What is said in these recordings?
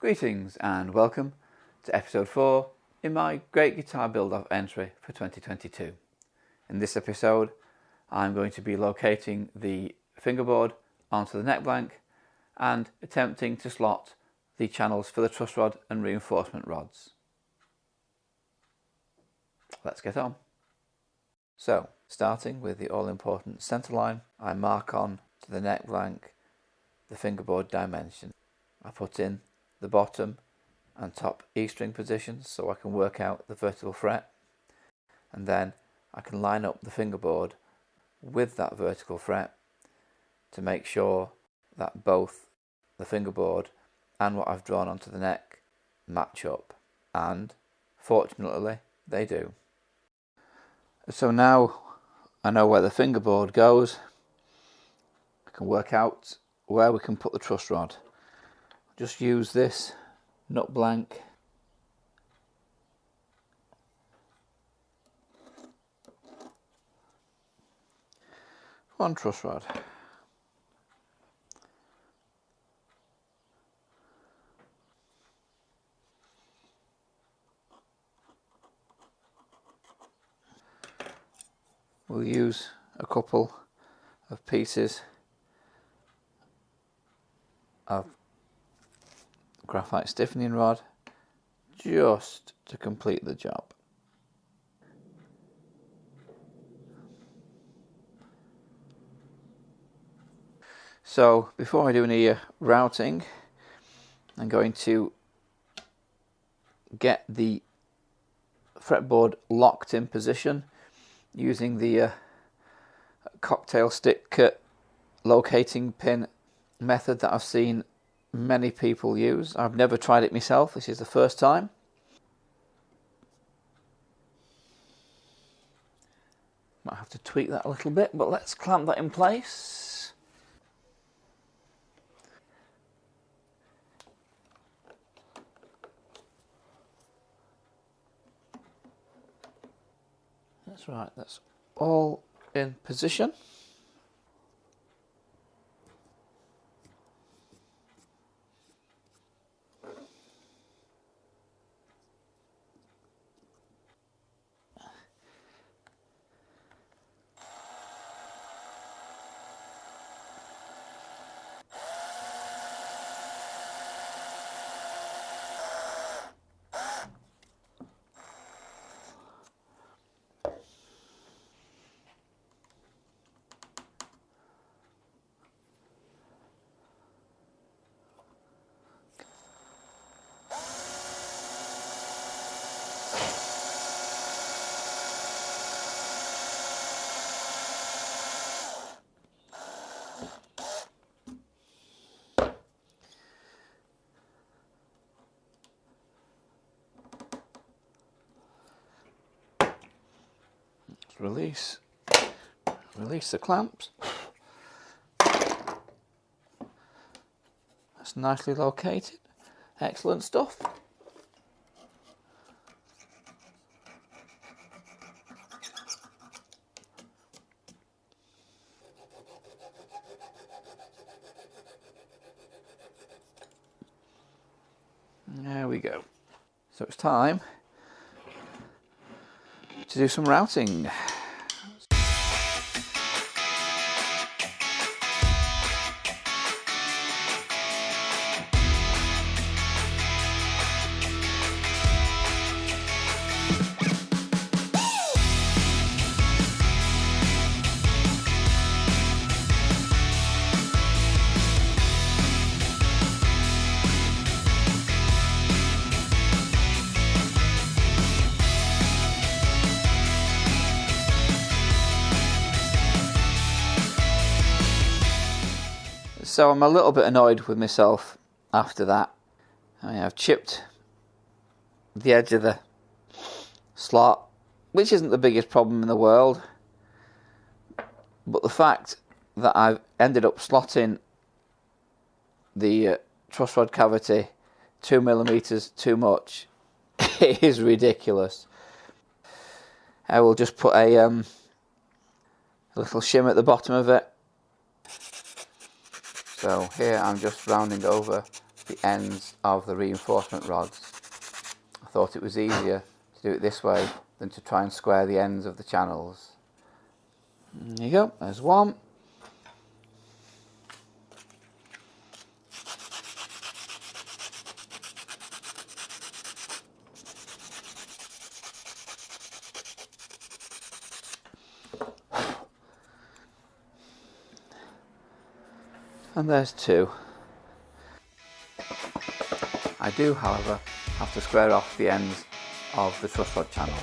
Greetings and welcome to episode 4 in my Great Guitar Build-Off entry for 2022. In this episode I'm going to be locating the fingerboard onto the neck blank and attempting to slot the channels for the truss rod and reinforcement rods. Let's get on. So, starting with the all-important centre line, I mark on to the neck blank the fingerboard dimension. I put in the bottom and top E string positions so I can work out the vertical fret, and then I can line up the fingerboard with that vertical fret to make sure that both the fingerboard and what I've drawn onto the neck match up, and fortunately they do. So now I know where the fingerboard goes, I can work out where we can put the truss rod. Just use this nut blank one truss rod. We'll use a couple of pieces of graphite stiffening rod just to complete the job. So before I do any routing, I'm going to get the fretboard locked in position using the cocktail stick locating pin method that I've seen many people use. I've never tried it myself, this is the first time. Might have to tweak that a little bit, but let's clamp that in place. That's right, that's all in position. Release the clamps. That's nicely located. Excellent stuff. There we go. So it's time to do some routing. So I'm a little bit annoyed with myself after that. I've chipped the edge of the slot, which isn't the biggest problem in the world, but the fact that I've ended up slotting the truss rod cavity 2mm too much is ridiculous. I will just put a little shim at the bottom of it. So here I'm just rounding over the ends of the reinforcement rods. I thought it was easier to do it this way than to try and square the ends of the channels. There you go, there's one. And there's two. I do, however, have to square off the ends of the truss rod channel.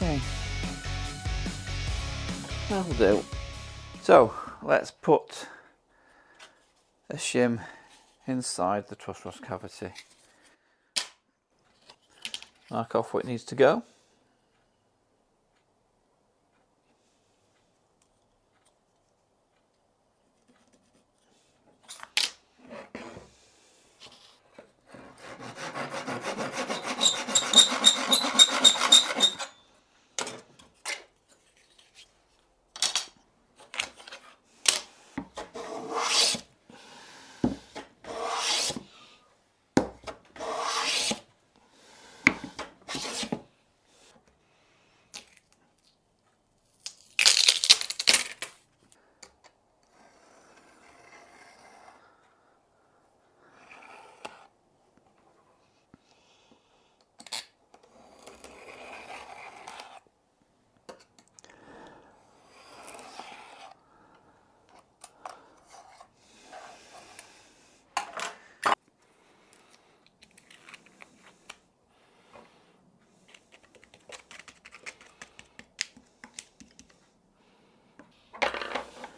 Okay, that'll do. So let's put a shim inside the truss rod cavity. Mark off where it needs to go.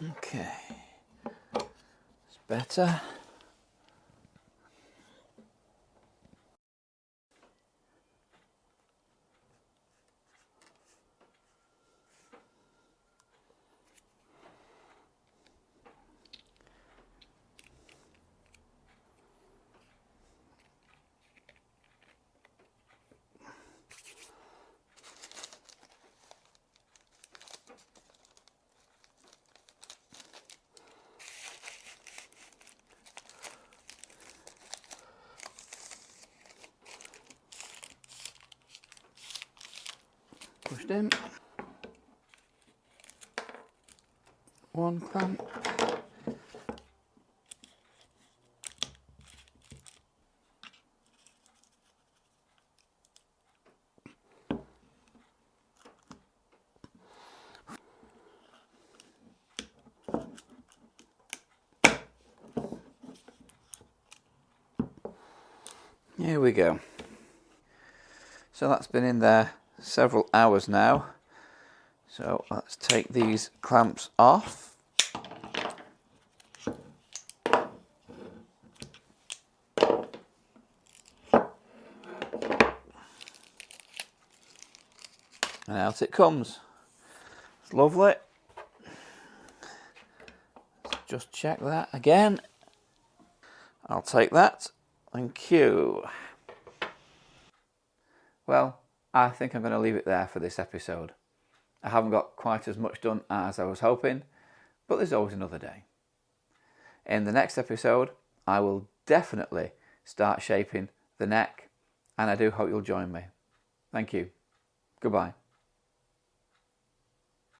Okay, it's better. Pushed in. One clamp. Here we go. So that's been in there several hours now. So let's take these clamps off. And out it comes. It's lovely. Let's just check that again. I'll take that. Thank you. Well, I think I'm going to leave it there for this episode. I haven't got quite as much done as I was hoping, but there's always another day. In the next episode, I will definitely start shaping the neck, and I do hope you'll join me. Thank you. Goodbye.